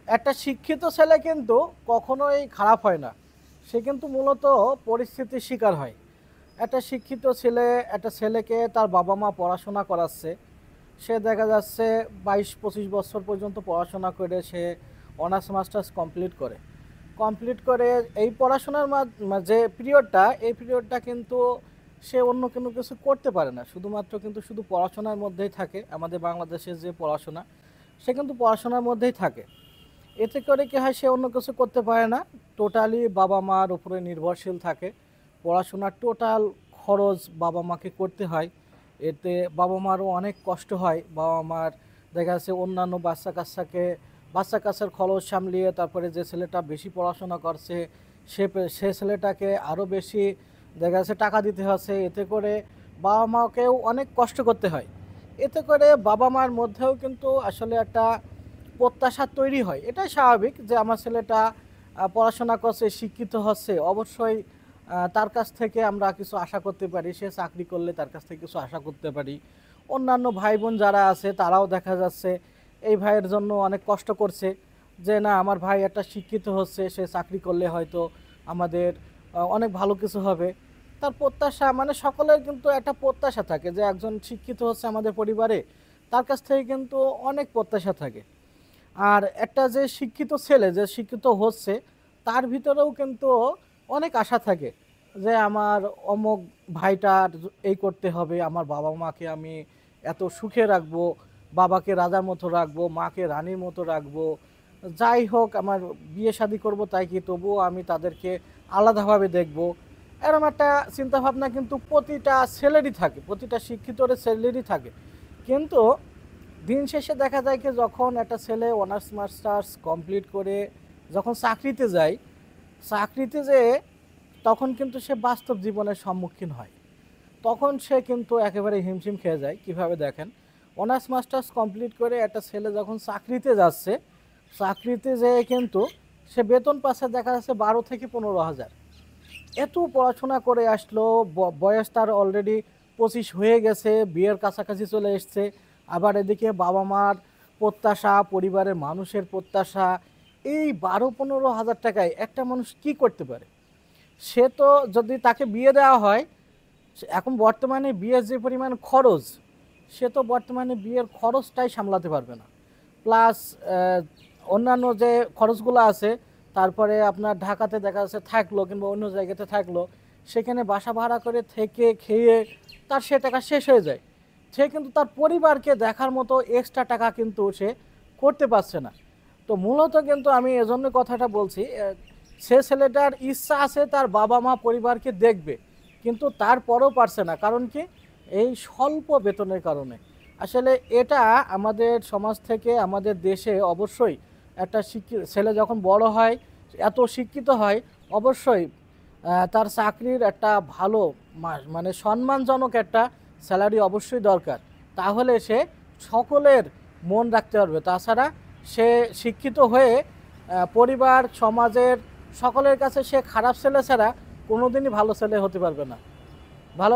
একটা শিক্ষিত ছেলে কিন্তু কখনোই খারাপ হয় না। সে কিন্তু মূলত পরিস্থিতির শিকার হয়। একটা শিক্ষিত ছেলে একটা ছেলেকে তার বাবা-মা পড়াশোনা করাচ্ছে। সে দেখা যাচ্ছে ২২-২৫ বছর পর্যন্ত পড়াশোনা করে সে অনার্স মাস্টার্স কমপ্লিট করে। কমপ্লিট করে এই পড়াশোনার যে পিরিয়ডটা, এই পিরিয়ডটা কিন্তু সে অন্য কোনো কিছু করতে পারে না। শুধুমাত্র কিন্তু শুধু পড়াশোনার মধ্যেই থাকে। আমাদের বাংলাদেশের যে পড়াশোনা, সে কিন্তু পড়াশোনার মধ্যেই থাকে। এতে করে কি হয়, সে অন্য কিছু করতে পারে না। টোটালি বাবা-মার উপরে নির্ভরশীল থাকে। পড়াশোনার টোটাল খরচ বাবা-মাকে করতে হয়। এতে বাবা-মারও অনেক কষ্ট হয়। বাবা-মার দেখা যাচ্ছে অন্যান্য বাচ্চা-কাচ্চার খরচ সামলিয়ে তারপরে যে ছেলেটা বেশি পড়াশোনা করছে সে ছেলেটাকে আরও বেশি দেখা যাচ্ছে টাকা দিতে হচ্ছে। এতে করে বাবা-মাকেও অনেক কষ্ট করতে হয়। এতে করে বাবা-মার মধ্যেও কিন্তু আসলে একটা প্রত্যাশা তৈরি হয়। এটাই স্বাভাবিক যে আমার ছেলেটা পড়াশোনা করছে, শিক্ষিত হচ্ছে, অবশ্যই তার কাছ থেকে আমরা কিছু আশা করতে পারি। সে চাকরি করলে তার কাছ থেকে কিছু আশা করতে পারি। অন্যান্য ভাই বোন যারা আছে তারাও দেখা যাচ্ছে এই ভাইয়ের জন্য অনেক কষ্ট করছে যে না, আমার ভাই একটা শিক্ষিত হচ্ছে, সে চাকরি করলে হয়তো আমাদের অনেক ভালো কিছু হবে। তার প্রত্যাশা মানে সকলের কিন্তু একটা প্রত্যাশা থাকে যে একজন শিক্ষিত হচ্ছে আমাদের পরিবারে, তার কাছ থেকে কিন্তু অনেক প্রত্যাশা থাকে। আর একটা যে শিক্ষিত ছেলে যে শিক্ষিত হচ্ছে, তার ভিতরেও কিন্তু অনেক আশা থাকে যে আমার অমুক ভাইটার এই করতে হবে, আমার বাবা মাকে আমি এত সুখে রাখবো, বাবাকে রাজার মতো রাখবো, মাকে রানীর মতো রাখবো। যাই হোক, আমার বিয়ে শাদী করবো তাই কি, তবুও আমি তাদেরকে আলাদাভাবে দেখবো। এরকম একটা চিন্তাভাবনা কিন্তু প্রতিটা ছেলেরই থাকে, প্রতিটা শিক্ষিত ছেলেরই থাকে। কিন্তু দিন শেষে দেখা যায় কি, যখন একটা ছেলে অনার্স মাস্টার্স কমপ্লিট করে যখন চাকরিতে যেয়ে তখন কিন্তু সে বাস্তব জীবনের সম্মুখীন হয়। তখন সে কিন্তু একেবারে হিমশিম খেয়ে যায়। কিভাবে দেখেন, অনার্স মাস্টার্স কমপ্লিট করে একটা ছেলে যখন চাকরিতে যাচ্ছে, চাকরিতে যেয়ে কিন্তু সে বেতন পাচ্ছে দেখা যাচ্ছে ১২ থেকে ১৫ হাজার। এত পড়াশোনা করে আসলো, বয়স তার অলরেডি 25 হয়ে গেছে, বিয়ের কাছাকাছি চলে এসছে। আবার এদিকে বাবা মার প্রত্যাশা, পরিবারের মানুষের প্রত্যাশা। এই ১২-১৫ হাজার টাকায় একটা মানুষ কি করতে পারে? সে তো, যদি তাকে বিয়ে দেওয়া হয়, এখন বর্তমানে বিয়ের যে পরিমাণ খরচ, সে তো বর্তমানে বিয়ের খরচটাই সামলাতে পারবে না। প্লাস অন্যান্য যে খরচগুলো আছে, তারপরে আপনার ঢাকাতে দেখা যাচ্ছে থাকলো কিংবা অন্য জায়গাতে থাকলো, সেখানে বাসা ভাড়া করে থেকে খেয়ে তার সে টাকা শেষ হয়ে যায়। সে কিন্তু তার পরিবারকে দেখার মতো এক্সট্রা টাকা কিন্তু সে করতে পারছে না। তো মূলত কিন্তু আমি এজন্য কথাটা বলছি, সে ছেলেটার ইচ্ছা আছে তার বাবা মা পরিবারকে দেখবে, কিন্তু তারপরও পারছে না। কারণ কি? এই স্বল্প বেতনের কারণে। আসলে এটা আমাদের সমাজ থেকে, আমাদের দেশে অবশ্যই একটা ছেলে যখন বড় হয়, এত শিক্ষিত হয়, অবশ্যই তার চাকরির একটা ভালো মানে সম্মানজনক একটা স্যালারি অবশ্যই দরকার। তাহলে সে সকলের মন রাখতে পারবে। তাছাড়া সে শিক্ষিত হয়ে পরিবার, সমাজের সকলের কাছে সে খারাপ ছেলে ছাড়া কোনোদিনই ভালো ছেলে হতে পারবে না। ভালো